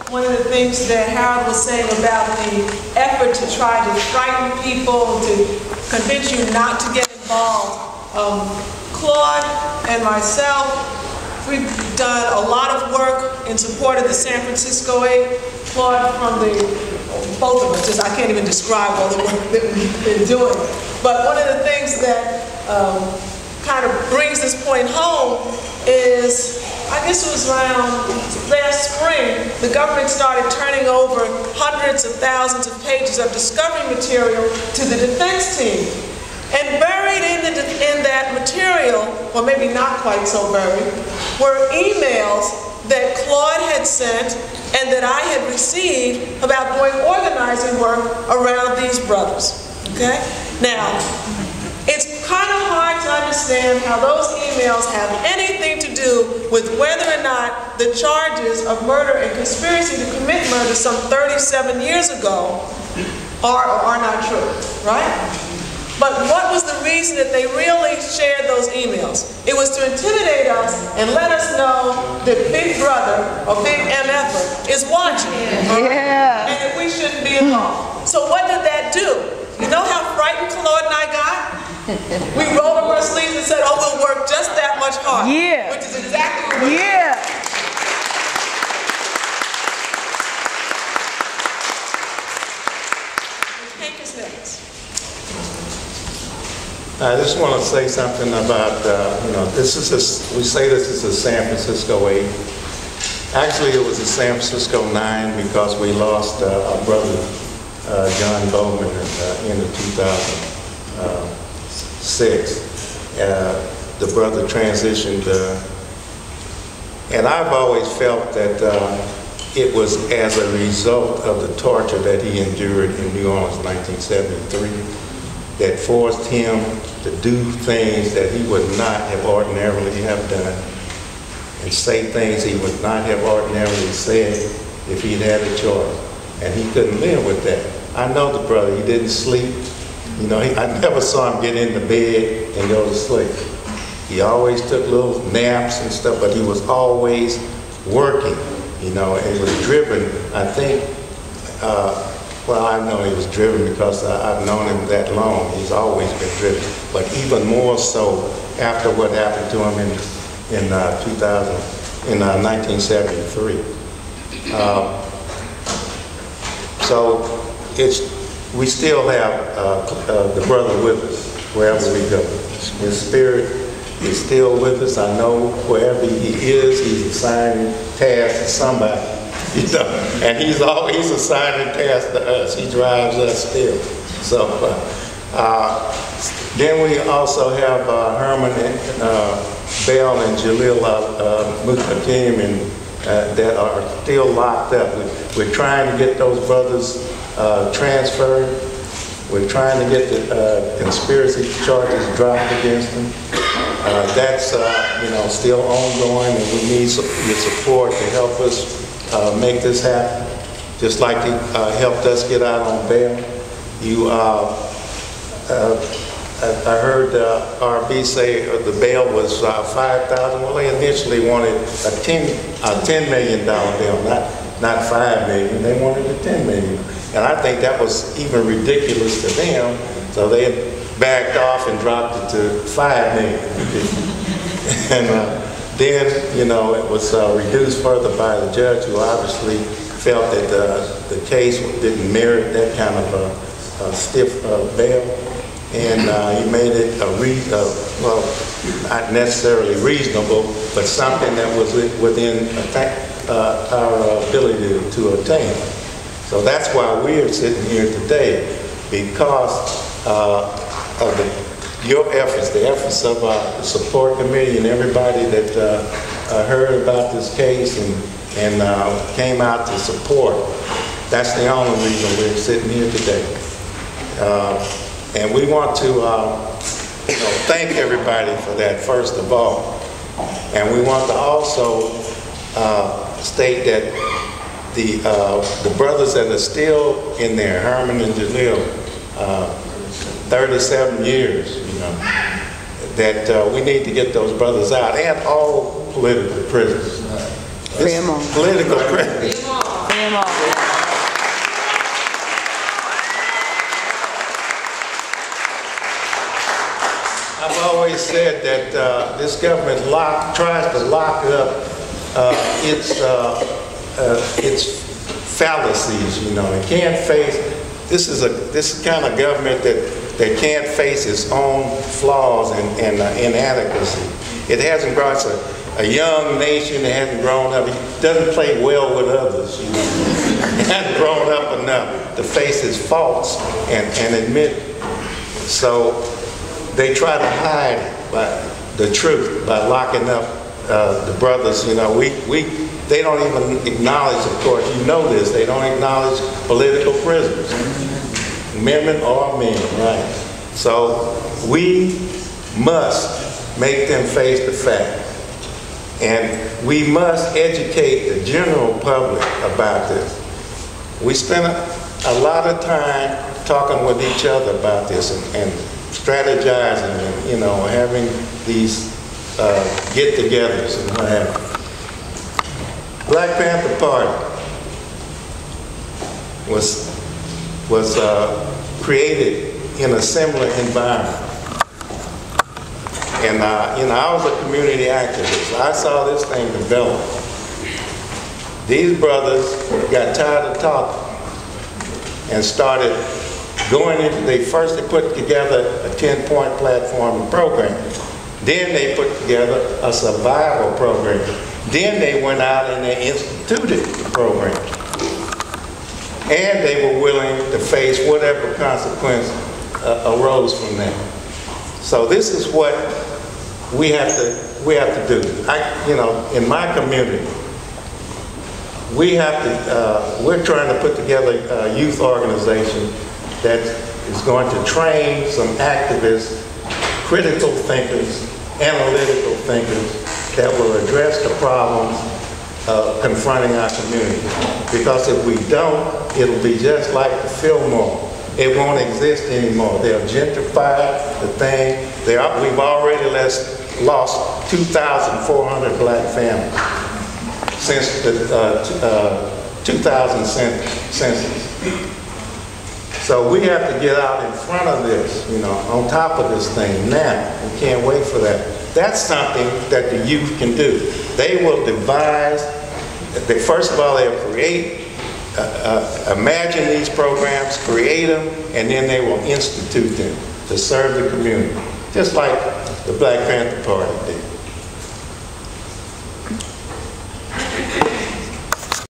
one of the things that Harold was saying about the effort to try to frighten people, to convince you not to get involved. Claude and myself, we've done a lot of work in support of the San Francisco 8. Claude both of us, I can't even describe all the work that we've been doing. But one of the things that kind of brings this point home is, I guess it was around last spring, the government started turning over hundreds of thousands of pages of discovery material to the defense team. And buried in that material, or maybe not quite so buried, were emails that Claude had sent and that I had received about doing organizing work around these brothers. Okay? Now, it's kind of hard to understand how those emails have anything to do with whether or not the charges of murder and conspiracy to commit murder some 37 years ago are or are not true, right? But what was the reason that they really shared those emails? It was to intimidate us and let us know that Big Brother, or Big MF, is watching. Yeah. And that we shouldn't be involved. So what did that do? You know how frightened Claude and I got? We rolled up our sleeves and said, oh, we'll work just that much harder. Yeah. Which is exactly what we did. Yeah. Hank is next. I just want to say something about, we say this is a San Francisco 8. Actually, it was a San Francisco 9 because we lost our brother, John Bowman, in 2006. The brother transitioned, and I've always felt that it was as a result of the torture that he endured in New Orleans in 1973 that forced him to do things that he would not have ordinarily have done and say things he would not have ordinarily said if he'd had a choice. And he couldn't live with that. I know the brother, he didn't sleep. You know, I never saw him get into bed and go to sleep. He always took little naps and stuff, but he was always working, you know, and he was driven, I think, well, I know he was driven because I've known him that long. He's always been driven, but even more so after what happened to him in 1973. So we still have the brother with us wherever we go. His spirit is still with us. I know wherever he is, he's assigning tasks to somebody. You know, and he's assigning tasks to us. He drives us still. So then we also have Herman and Bell and Jalil Muqaddim that are still locked up. We're trying to get those brothers transferred. We're trying to get the conspiracy charges dropped against them. That's still ongoing, and we need your support to help us make this happen, just like he helped us get out on bail. I heard RB say the bail was $5,000. Well, they initially wanted a $10 million bail, not $5 million. They wanted a $10 million, and I think that was even ridiculous to them. So they backed off and dropped it to $5 million, and then, it was reduced further by the judge, who obviously felt that the case didn't merit that kind of a stiff bail. And he made it not necessarily reasonable, but something that was within our ability to attain. So that's why we're sitting here today, because of your efforts, the efforts of the support committee and everybody that heard about this case and came out to support. That's the only reason we're sitting here today. And we want to thank everybody for that, first of all. And we want to also state that the brothers that are still in there, Herman and Jalil, 37 years, that we need to get those brothers out, and all political prisoners. Political prisoners. them all. I've always said that this government tries to lock up its fallacies. You know, it can't face. This is kind of government that can't face its own flaws and inadequacy. It hasn't brought a young nation that hasn't grown up. It doesn't play well with others. You know, it hasn't grown up enough to face its faults and admit it. So they try to hide the truth by locking up the brothers. You know, they don't even acknowledge, of course, you know this, they don't acknowledge political prisoners, women or men, right? So we must make them face the fact. And we must educate the general public about this. We spend a lot of time talking with each other about this and strategizing and, you know, having these get-togethers and what have you. Black Panther Party was created in a similar environment. And you know, I was a community activist. I saw this thing develop. These brothers got tired of talking and started going into, they put together a 10-point platform and program. Then they put together a survival program. Then they went out and they instituted the program. And they were willing to face whatever consequence arose from that. So this is what we have to do. You know, in my community, we're trying to put together a youth organization that is going to train some activists, critical thinkers, analytical thinkers that will address the problems confronting our community. Because if we don't, it'll be just like the Fillmore. It won't exist anymore. They'll gentrify the thing. We've already lost 2,400 black families since the 2000 census. So we have to get out in front of this, you know, on top of this thing now. We can't wait for that. That's something that the youth can do. They will devise, first of all, they'll create, imagine these programs, create them, and then they will institute them to serve the community, just like the Black Panther Party did.